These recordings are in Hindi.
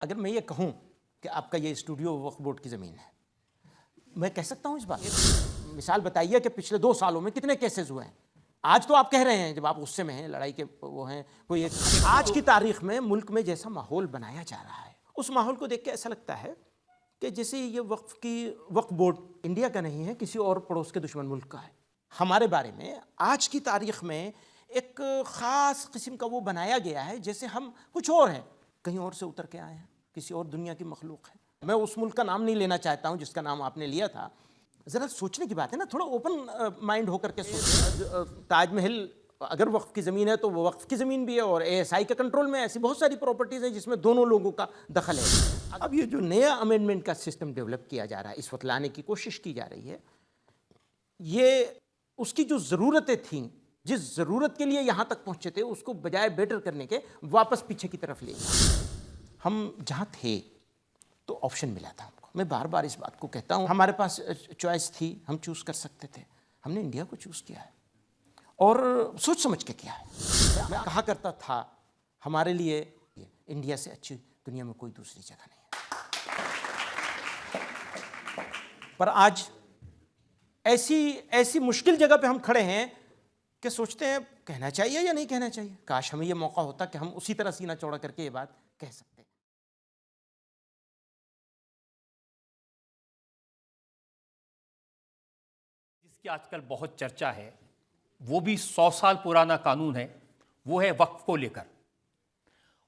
अगर मैं ये कहूँ कि आपका ये स्टूडियो वक्फ बोर्ड की ज़मीन है, मैं कह सकता हूँ इस बात? मिसाल बताइए कि पिछले 2 सालों में कितने केसेस हुए हैं। आज तो आप कह रहे हैं, जब आप गुस्से में हैं, लड़ाई के वो हैं, कोई एक आज की तारीख में मुल्क में जैसा माहौल बनाया जा रहा है, उस माहौल को देख के ऐसा लगता है कि जैसे ये वक्फ बोर्ड इंडिया का नहीं है, किसी और पड़ोस के दुश्मन मुल्क का है। हमारे बारे में आज की तारीख में एक ख़ास किस्म का वो बनाया गया है, जैसे हम कुछ और हैं, कहीं और से उतर के आए हैं, किसी और दुनिया की मखलूक है। मैं उस मुल्क का नाम नहीं लेना चाहता हूँ जिसका नाम आपने लिया था। ज़रा सोचने की बात है ना, थोड़ा ओपन माइंड होकर के सोचें। ताजमहल अगर वक्फ की ज़मीन है तो वो वक्फ की ज़मीन भी है, और ASI के कंट्रोल में ऐसी बहुत सारी प्रॉपर्टीज़ हैं जिसमें दोनों लोगों का दखल है। अब ये जो नया अमेंडमेंट का सिस्टम डेवलप किया जा रहा है, इस वक्त लाने की कोशिश की जा रही है, ये उसकी जो ज़रूरतें थीं, जिस ज़रूरत के लिए यहाँ तक पहुँचे थे, उसको बजाय बेटर करने के वापस पीछे की तरफ ले जाए। हम जहाँ थे तो ऑप्शन मिला था हमको। मैं बार बार इस बात को कहता हूँ, हमारे पास चॉइस थी, हम चूज़ कर सकते थे। हमने इंडिया को चूज़ किया है और सोच समझ के किया है। मैं कहा करता था, हमारे लिए इंडिया से अच्छी दुनिया में कोई दूसरी जगह नहीं है। पर आज ऐसी मुश्किल जगह पे हम खड़े हैं कि सोचते हैं कहना चाहिए या नहीं कहना चाहिए। काश हमें ये मौका होता कि हम उसी तरह सीना चौड़ा करके ये बात कह सकते। जिसकी आजकल बहुत चर्चा है, वो भी 100 साल पुराना कानून है, वो है वक्फ को लेकर।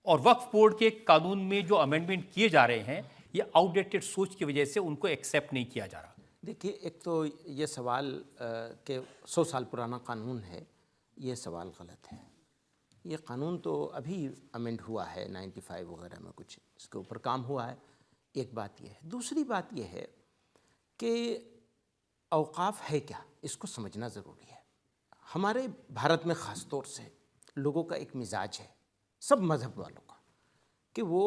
और वक्फ बोर्ड के कानून में जो अमेंडमेंट किए जा रहे हैं, ये आउटडेटेड सोच की वजह से उनको एक्सेप्ट नहीं किया जा रहा। देखिए, एक तो ये सवाल कि 100 साल पुराना कानून है, ये सवाल गलत है। ये कानून तो अभी अमेंड हुआ है, 95 वगैरह में कुछ इसके ऊपर काम हुआ है। एक बात ये है। दूसरी बात ये है कि औकाफ है क्या, इसको समझना ज़रूरी है। हमारे भारत में ख़ास तौर से लोगों का एक मिजाज है, सब मज़हब वालों का, कि वो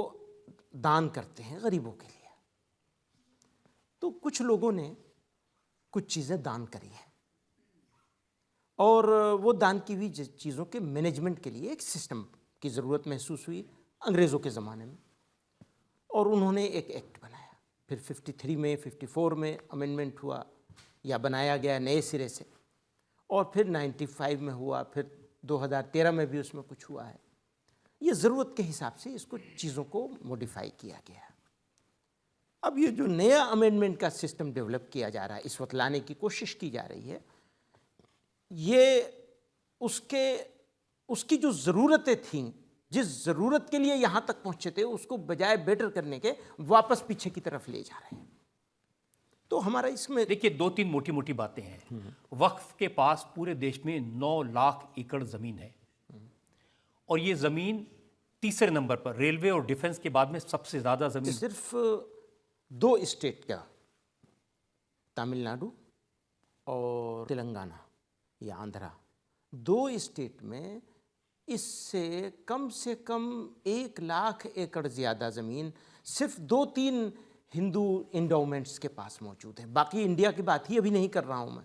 दान करते हैं गरीबों के लिए। तो कुछ लोगों ने कुछ चीज़ें दान करी हैं और वो दान की हुई चीज़ों के मैनेजमेंट के लिए एक सिस्टम की ज़रूरत महसूस हुई अंग्रेज़ों के ज़माने में, और उन्होंने एक एक्ट बनाया। फिर 53 में, 54 में अमेंडमेंट हुआ या बनाया गया नए सिरे से, और फिर 95 में हुआ, फिर 2013 में भी उसमें कुछ हुआ है। ये ज़रूरत के हिसाब से इसको चीज़ों को मॉडिफाई किया गया। अब ये जो नया अमेंडमेंट का सिस्टम डेवलप किया जा रहा है, इस वक्त लाने की कोशिश की जा रही है, ये उसकी जो ज़रूरतें थीं, जिस ज़रूरत के लिए यहाँ तक पहुँचे थे, उसको बजाय बेटर करने के वापस पीछे की तरफ ले जा रहे हैं। तो हमारा इसमें देखिए, 2-3 मोटी मोटी बातें हैं। वक्फ के पास पूरे देश में 9 लाख एकड़ ज़मीन है, और ये ज़मीन तीसरे नंबर पर, रेलवे और डिफेंस के बाद में सबसे ज़्यादा ज़मीन सिर्फ 2 स्टेट का, तमिलनाडु और तेलंगाना या आंध्रा, 2 स्टेट में इससे कम से कम 1 लाख एकड़ ज़्यादा ज़मीन सिर्फ 2-3 हिंदू इंडोमेंट्स के पास मौजूद है। बाकी इंडिया की बात ही अभी नहीं कर रहा हूँ मैं।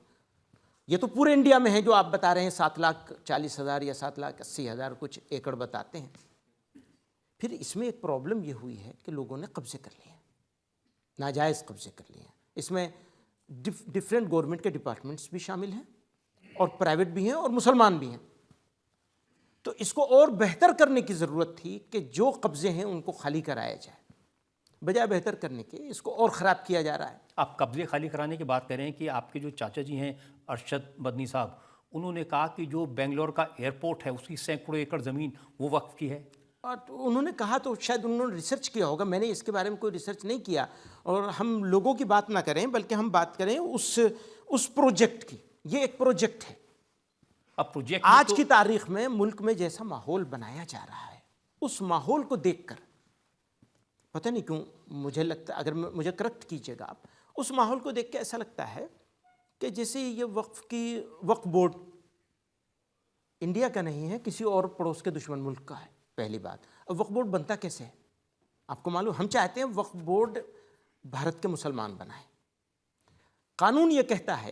ये तो पूरे इंडिया में है जो आप बता रहे हैं, 7,40,000 या 7,80,000 कुछ एकड़ बताते हैं। फिर इसमें एक प्रॉब्लम ये हुई है कि लोगों ने कब्जे कर लिए, नाजायज़ कब्जे कर लिए हैं। इसमें डिफरेंट गवर्नमेंट के डिपार्टमेंट्स भी शामिल हैं, और प्राइवेट भी हैं, और मुसलमान भी हैं। तो इसको और बेहतर करने की ज़रूरत थी कि जो कब्जे हैं उनको खाली कराया जाए। बजाय बेहतर करने के इसको और ख़राब किया जा रहा है। आप कब्जे खाली कराने की बात कर रहे हैं कि आपके जो चाचा जी हैं अरशद मदनी साहब, उन्होंने कहा कि जो बेंगलोर का एयरपोर्ट है उसकी सैकड़ों एकड़ ज़मीन वो वक्फ की है। और तो उन्होंने कहा, तो शायद उन्होंने रिसर्च किया होगा, मैंने इसके बारे में कोई रिसर्च नहीं किया। और हम लोगों की बात ना करें, बल्कि हम बात करें उस प्रोजेक्ट की। ये एक प्रोजेक्ट है। अब प्रोजेक्ट आज की तारीख में मुल्क में जैसा माहौल बनाया जा रहा है, उस माहौल को देखकर पता नहीं क्यों मुझे लगता है, अगर मुझे करेक्ट कीजिएगा आप, उस माहौल को देख के ऐसा लगता है कि जैसे ये वक्फ बोर्ड इंडिया का नहीं है, किसी और पड़ोस के दुश्मन मुल्क का है। पहली बात। अब वक्फ बोर्ड बनता कैसे है आपको मालूम? हम चाहते हैं वक्फ बोर्ड भारत के मुसलमान बनाए। कानून ये कहता है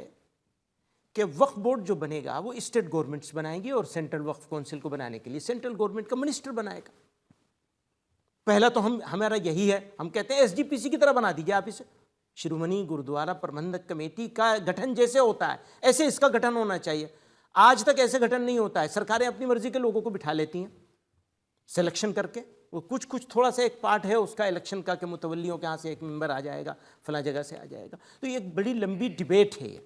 कि वक्फ बोर्ड जो बनेगा वो स्टेट गवर्नमेंट्स बनाएंगी, और सेंट्रल वक्फ काउंसिल को बनाने के लिए सेंट्रल गवर्नमेंट का मिनिस्टर बनाएगा। पहला तो हमारा यही है, हम कहते हैं एसजीपीसी की तरह बना दीजिए आप इसे, शिरोमणि गुरुद्वारा प्रबंधक कमेटी का गठन जैसे होता है ऐसे इसका गठन होना चाहिए। आज तक ऐसे गठन नहीं होता है, सरकारें अपनी मर्जी के लोगों को बिठा लेती हैं सिलेक्शन करके, वो कुछ थोड़ा सा एक पार्ट है उसका इलेक्शन का कि मुतवल्लियों के यहाँ से एक मेंबर आ जाएगा, फला जगह से आ जाएगा। तो ये एक बड़ी लंबी डिबेट है,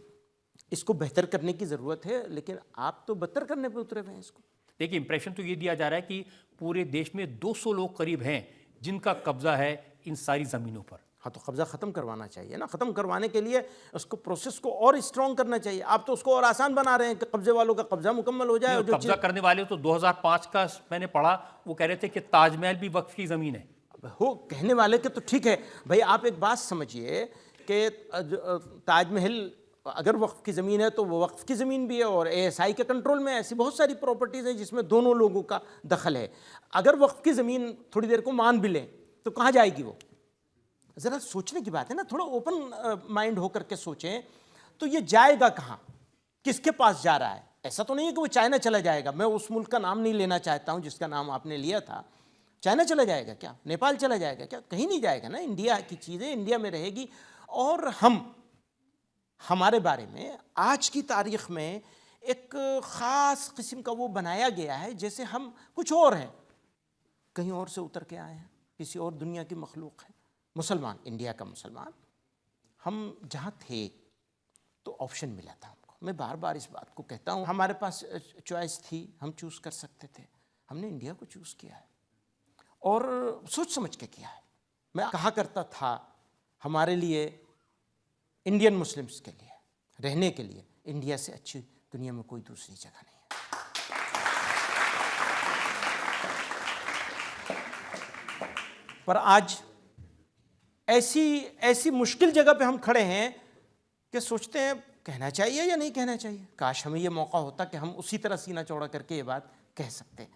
इसको बेहतर करने की ज़रूरत है, लेकिन आप तो बदतर करने पे उतरे हुए हैं इसको। देखिए, इंप्रेशन तो ये दिया जा रहा है कि पूरे देश में 200 लोग करीब हैं जिनका कब्जा है इन सारी ज़मीनों पर। हाँ, तो कब्जा ख़त्म करवाना चाहिए ना, ख़त्म करवाने के लिए उसको प्रोसेस को और स्ट्रॉन्ग करना चाहिए। आप तो उसको और आसान बना रहे हैं कि कब्जे वालों का कब्जा मुकम्मल हो जाए। और जो कब्जा करने वाले तो 2005 का मैंने पढ़ा, वो कह रहे थे कि ताजमहल भी वक्फ की ज़मीन है। हो कहने वाले के तो ठीक है भाई, आप एक बात समझिए कि ताजमहल अगर वक्फ की ज़मीन है तो वो वक्फ की ज़मीन भी है और एएसआई के कंट्रोल में ऐसी बहुत सारी प्रॉपर्टीज़ हैं जिसमें दोनों लोगों का दखल है। अगर वक्फ की ज़मीन थोड़ी देर को मान भी लें तो कहाँ जाएगी वो? ज़रा सोचने की बात है ना, थोड़ा ओपन माइंड होकर के सोचें तो ये जाएगा कहाँ, किसके पास जा रहा है? ऐसा तो नहीं है कि वो चाइना चला जाएगा। मैं उस मुल्क का नाम नहीं लेना चाहता हूँ जिसका नाम आपने लिया था। चाइना चला जाएगा क्या? नेपाल चला जाएगा क्या? कहीं नहीं जाएगा ना। इंडिया की चीज़ें इंडिया में रहेगी। और हमारे बारे में आज की तारीख़ में एक ख़ास किस्म का वो बनाया गया है जैसे हम कुछ और हैं, कहीं और से उतर के आए हैं, किसी और दुनिया की मखलूक है। मुसलमान, इंडिया का मुसलमान, हम जहाँ थे तो ऑप्शन मिला था हमको। मैं बार बार इस बात को कहता हूँ, हमारे पास चॉइस थी, हम चूज़ कर सकते थे। हमने इंडिया को चूज़ किया है और सोच समझ के किया है। मैं कहा करता था हमारे लिए, इंडियन मुस्लिम्स के लिए रहने के लिए इंडिया से अच्छी दुनिया में कोई दूसरी जगह नहीं है। पर आज ऐसी मुश्किल जगह पे हम खड़े हैं कि सोचते हैं कहना चाहिए या नहीं कहना चाहिए। काश हमें ये मौका होता कि हम उसी तरह सीना चौड़ा करके ये बात कह सकते हैं।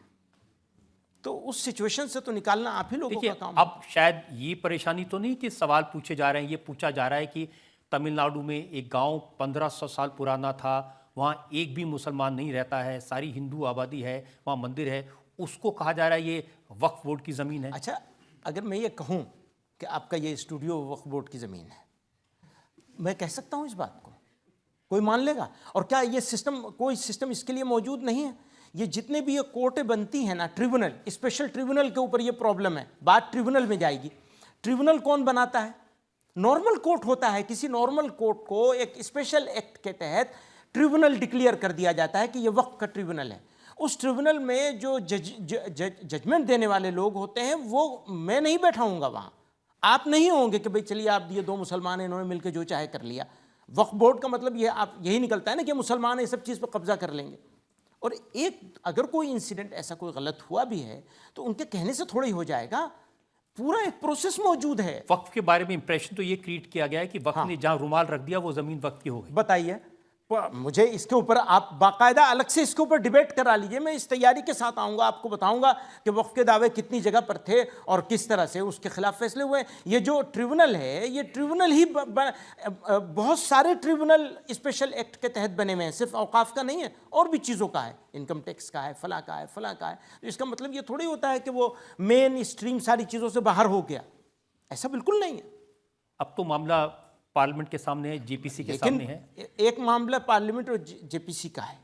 तो उस सिचुएशन से तो निकालना आप ही लोगों का काम है। अब शायद ये परेशानी तो नहीं कि सवाल पूछे जा रहे हैं, ये पूछा जा रहा है कि तमिलनाडु में एक गांव 1500 साल पुराना था, वहाँ एक भी मुसलमान नहीं रहता है, सारी हिंदू आबादी है, वहाँ मंदिर है, उसको कहा जा रहा है ये वक्फ बोर्ड की ज़मीन है। अच्छा, अगर मैं ये कहूँ कि आपका ये स्टूडियो वक्फ बोर्ड की ज़मीन है, मैं कह सकता हूँ इस बात को? कोई मान लेगा? और क्या ये सिस्टम, कोई सिस्टम इसके लिए मौजूद नहीं है? ये जितने भी ये कोर्टें बनती हैं ना, ट्रिब्यूनल, स्पेशल ट्रिब्यूनल के ऊपर ये प्रॉब्लम है, बात ट्रिब्यूनल में जाएगी। ट्रिब्यूनल कौन बनाता है? नॉर्मल कोर्ट होता है। किसी नॉर्मल कोर्ट को एक स्पेशल एक्ट के तहत ट्रिब्यूनल डिक्लेयर कर दिया जाता है कि ये वक्फ का ट्रिब्यूनल है। उस ट्रिब्यूनल में जो जजमेंट देने वाले लोग होते हैं वो मैं नहीं बैठाऊंगा वहाँ, आप नहीं होंगे कि भाई चलिए आप ये दो मुसलमान हैं, इन्होंने मिलकर जो चाहे कर लिया। वक्फ बोर्ड का मतलब ये आप यही निकलता है ना कि मुसलमान ये सब चीज़ पर कब्जा कर लेंगे। और एक अगर कोई इंसिडेंट ऐसा कोई गलत हुआ भी है तो उनके कहने से थोड़ा ही हो जाएगा, पूरा एक प्रोसेस मौजूद है। वक्फ के बारे में इंप्रेशन तो ये क्रिएट किया गया है कि वक्फ ने जहां रुमाल रख दिया वो जमीन वक्फ की हो गई। बताइए, मुझे इसके ऊपर आप बाकायदा अलग से इसके ऊपर डिबेट करा लीजिए, मैं इस तैयारी के साथ आऊँगा, आपको बताऊँगा कि वक्फ के दावे कितनी जगह पर थे और किस तरह से उसके खिलाफ फैसले हुए। ये जो ट्रिब्यूनल है, ये ट्रिब्यूनल ही बहुत सारे ट्रिब्यूनल स्पेशल एक्ट के तहत बने हुए हैं, सिर्फ औकाफ का नहीं है, और भी चीज़ों का है, इनकम टैक्स का है, फला का है, फला का है। तो इसका मतलब ये थोड़ी होता है कि वो मेन स्ट्रीम सारी चीज़ों से बाहर हो गया, ऐसा बिल्कुल नहीं है। अब तो मामला पार्लियामेंट के सामने है, जेपीसी के सामने है। एक मामला पार्लियामेंट और जेपीसी का है,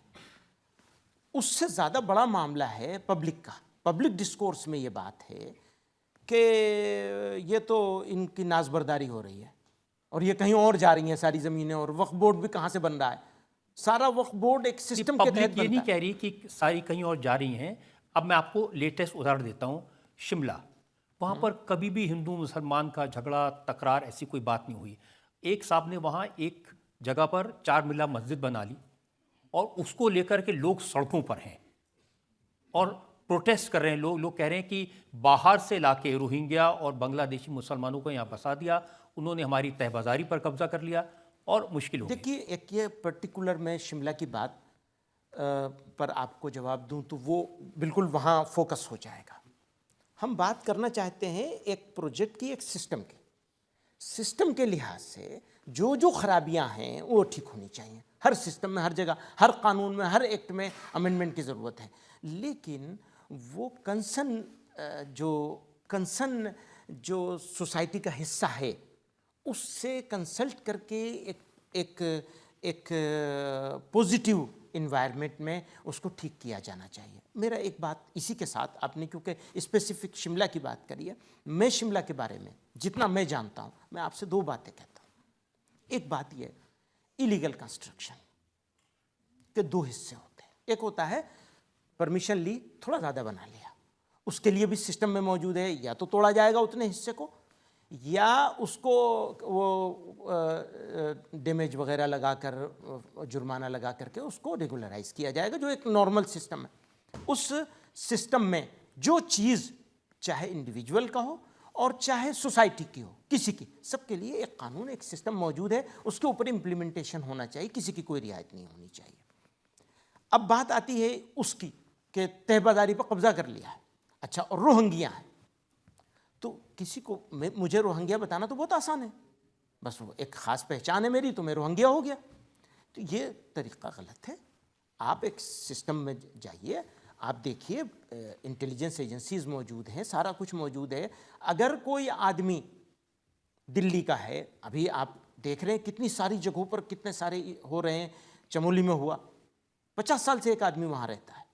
उससे ज़्यादा बड़ा मामला है पब्लिक का। पब्लिक डिस्कोर्स में ये बात है कि ये तो इनकी नाजबरदारी हो रही है और ये कहीं और जा रही हैं सारी ज़मीनें, और वक्फ बोर्ड भी कहाँ से बन रहा है? सारा वक्फ बोर्ड एक सिस्टम के तहत बनता है। पब्लिक ये नहीं कह रही कि सारी कहीं और जा रही हैं। अब मैं आपको लेटेस्ट उदाहरण देता हूँ, शिमला, वहाँ पर कभी भी हिंदू मुसलमान का झगड़ा, तकरार, ऐसी कोई बात नहीं हुई। एक साहब ने वहाँ एक जगह पर 4 मिला मस्जिद बना ली और उसको लेकर के लोग सड़कों पर हैं और प्रोटेस्ट कर रहे हैं। लोग कह रहे हैं कि बाहर से लाके रोहिंग्या और बांग्लादेशी मुसलमानों को यहाँ बसा दिया, उन्होंने हमारी तहबाजारी पर कब्जा कर लिया और मुश्किल हो गई। देखिए, एक ये पर्टिकुलर मैं शिमला की बात पर आपको जवाब दूं तो वो बिल्कुल वहाँ फोकस हो जाएगा। हम बात करना चाहते हैं एक प्रोजेक्ट की, एक सिस्टम के लिहाज से जो जो खराबियां हैं वो ठीक होनी चाहिए। हर सिस्टम में, हर जगह, हर कानून में, हर एक्ट में अमेंडमेंट की ज़रूरत है, लेकिन वो कंसर्न जो कंसर्न जो सोसाइटी का हिस्सा है उससे कंसल्ट करके एक एक पॉजिटिव इन्वायरमेंट में उसको ठीक किया जाना चाहिए। मेरा एक बात इसी के साथ, आपने क्योंकि स्पेसिफिक शिमला की बात करी है, मैं शिमला के बारे में जितना मैं जानता हूँ मैं आपसे दो बातें कहता हूँ। एक बात ये, इलीगल कंस्ट्रक्शन के दो हिस्से होते हैं। एक होता है परमिशन ली, थोड़ा ज़्यादा बना लिया, उसके लिए भी सिस्टम में मौजूद है, या तो तोड़ा जाएगा उतने हिस्से को, या उसको वो डैमेज वगैरह लगाकर, जुर्माना लगा करके उसको रेगुलराइज किया जाएगा, जो एक नॉर्मल सिस्टम है। उस सिस्टम में जो चीज़ चाहे इंडिविजुअल का हो और चाहे सोसाइटी की हो, किसी की, सबके लिए एक कानून, एक सिस्टम मौजूद है, उसके ऊपर इम्प्लीमेंटेशन होना चाहिए, किसी की कोई रियायत नहीं होनी चाहिए। अब बात आती है उसकी कि तहबाजारी पर कब्जा कर लिया है, अच्छा, और रोहिंग्या है, तो किसी को मुझे रोहिंग्या बताना तो बहुत आसान है, बस वो एक ख़ास पहचान है मेरी तो मैं रोहिंग्या हो गया। तो ये तरीक़ा गलत है। आप एक सिस्टम में जाइए, आप देखिए इंटेलिजेंस एजेंसीज मौजूद हैं, सारा कुछ मौजूद है। अगर कोई आदमी दिल्ली का है, अभी आप देख रहे हैं कितनी सारी जगहों पर कितने सारे हो रहे हैं, चमोली में हुआ, 50 साल से एक आदमी वहाँ रहता है,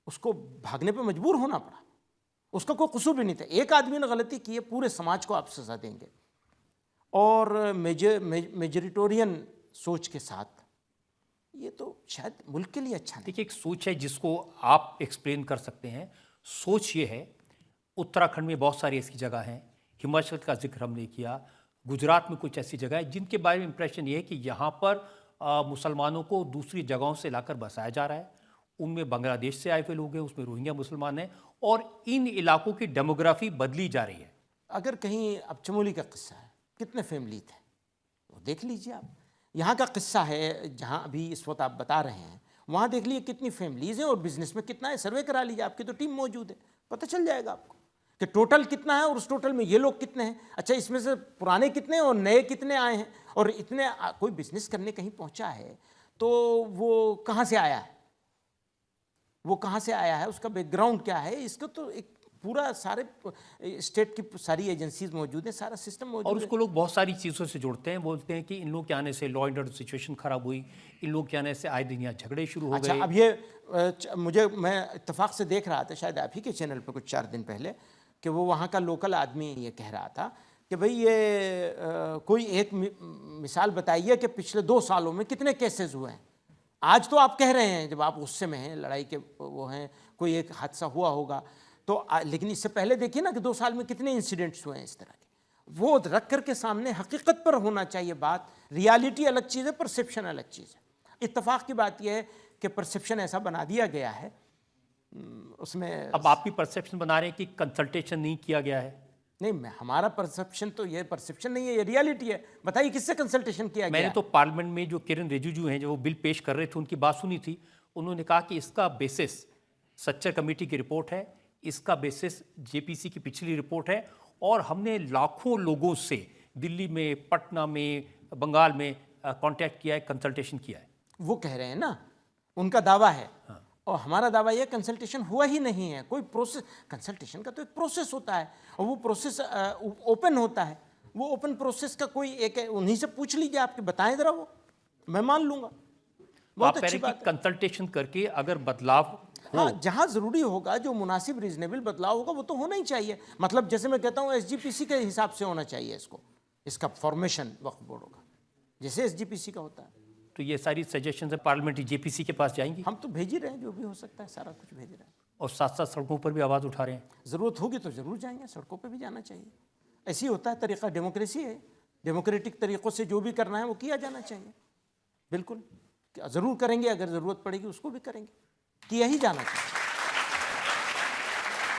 उसको भागने पे मजबूर होना पड़ा, उसका कोई कसूर भी नहीं था, एक आदमी ने गलती की है, पूरे समाज को आप सज़ा देंगे। और मेजोरिटोरियन सोच के साथ ये तो शायद मुल्क के लिए अच्छा नहीं। देखिए, एक सोच है जिसको आप एक्सप्लेन कर सकते हैं। सोच ये है, उत्तराखंड में बहुत सारी ऐसी जगह हैं, हिमाचल का जिक्र हमने किया, गुजरात में कुछ ऐसी जगह है जिनके बारे में इंप्रेशन ये है कि यहाँ पर मुसलमानों को दूसरी जगहों से लाकर बसाया जा रहा है। उनमें बांग्लादेश से आए हुए लोग हैं, उसमें रोहिंग्या मुसलमान हैं, और इन इलाकों की डेमोग्राफी बदली जा रही है। अगर कहीं, अब चमोली का किस्सा है, कितने फैमिली थे वो देख लीजिए आप, यहाँ का किस्सा है जहाँ अभी इस वक्त आप बता रहे हैं, वहाँ देख लीजिए कितनी फैमिलीज हैं और बिजनेस में कितना है, सर्वे करा लीजिए, आपकी तो टीम मौजूद है, पता चल जाएगा आपको कि टोटल कितना है और उस टोटल में ये लोग कितने हैं। अच्छा, इसमें से पुराने कितने और नए कितने आए हैं, और इतने कोई बिजनेस करने कहीं पहुँचा है तो वो कहाँ से आया है, वो कहाँ से आया है, उसका बैकग्राउंड क्या है, इसको तो एक पूरा सारे स्टेट की सारी एजेंसीज मौजूद हैं, सारा सिस्टम मौजूद है। और उसको लोग बहुत सारी चीज़ों से जोड़ते हैं, बोलते हैं कि इन लोग के आने से लॉ एंड ऑर्डर सिचुएशन खराब हुई, इन लोग के आने से आए दिन यहाँ झगड़े शुरू हो गए। अच्छा, अब ये मैं इत्तेफाक से देख रहा था, शायद आप ही के चैनल पर कुछ 4 दिन पहले, कि वो वहाँ का लोकल आदमी ये कह रहा था कि भाई ये कोई एक मिसाल बताइए कि पिछले 2 सालों में कितने केसेस हुए हैं। आज तो आप कह रहे हैं, जब आप गुस्से में हैं, लड़ाई के वो हैं, कोई एक हादसा हुआ होगा तो, लेकिन इससे पहले देखिए ना कि 2 साल में कितने इंसिडेंट्स हुए हैं इस तरह के। वो रख करके सामने हकीकत पर होना चाहिए बात। रियलिटी अलग चीज़ है, परसेप्शन अलग चीज़ है। इत्तेफाक की बात यह है कि परसेप्शन ऐसा बना दिया गया है उसमें। अब आप भी परसेप्शन बना रहे हैं कि कंसल्टेशन नहीं किया गया है। नहीं, हमारा परसेप्शन तो ये परसेप्शन नहीं है, ये रियलिटी है। बताइए किससे कंसल्टेशन किया गया? मैंने तो पार्लियामेंट में जो किरण रिजिजू हैं, जो वो बिल पेश कर रहे थे, उनकी बात सुनी थी। उन्होंने कहा कि इसका बेसिस सच्चर कमेटी की रिपोर्ट है, इसका बेसिस जेपीसी की पिछली रिपोर्ट है, और हमने लाखों लोगों से दिल्ली में, पटना में, बंगाल में कांटेक्ट किया है, कंसल्टेशन किया है। वो कह रहे हैं ना, उनका दावा है। हाँ। और हमारा दावा यह कंसल्टेशन हुआ ही नहीं है, कोई प्रोसेस, कंसल्टेशन का तो एक प्रोसेस होता है और वो प्रोसेस ओपन होता है। वो ओपन प्रोसेस का कोई एक, उन्हीं से पूछ लीजिए, आपके बताएं जरा, वो मैं मान लूंगा। बहुत अच्छी बात। कंसल्टेशन करके अगर बदलाव हो, हाँ, जहाँ ज़रूरी होगा, जो मुनासिब रीजनेबल बदलाव होगा वो तो होना ही चाहिए। मतलब जैसे मैं कहता हूँ एसजीपीसी के हिसाब से होना चाहिए इसका फॉर्मेशन वक्फ बोर्ड का, जैसे एसजीपीसी का होता है। तो ये सारी सजेशंस पार्लियामेंट्री जेपीसी के पास जाएंगी। हम तो भेज ही रहे हैं, जो भी हो सकता है सारा कुछ भेज रहे हैं, और साथ साथ सड़कों पर भी आवाज़ उठा रहे हैं। ज़रूरत होगी तो ज़रूर जाएंगे, सड़कों पे भी जाना चाहिए। ऐसी होता है तरीक़ा, डेमोक्रेसी है, डेमोक्रेटिक तरीक़ों से जो भी करना है वो किया जाना चाहिए। बिल्कुल ज़रूर करेंगे, अगर ज़रूरत पड़ेगी उसको भी करेंगे, किया ही जाना चाहिए।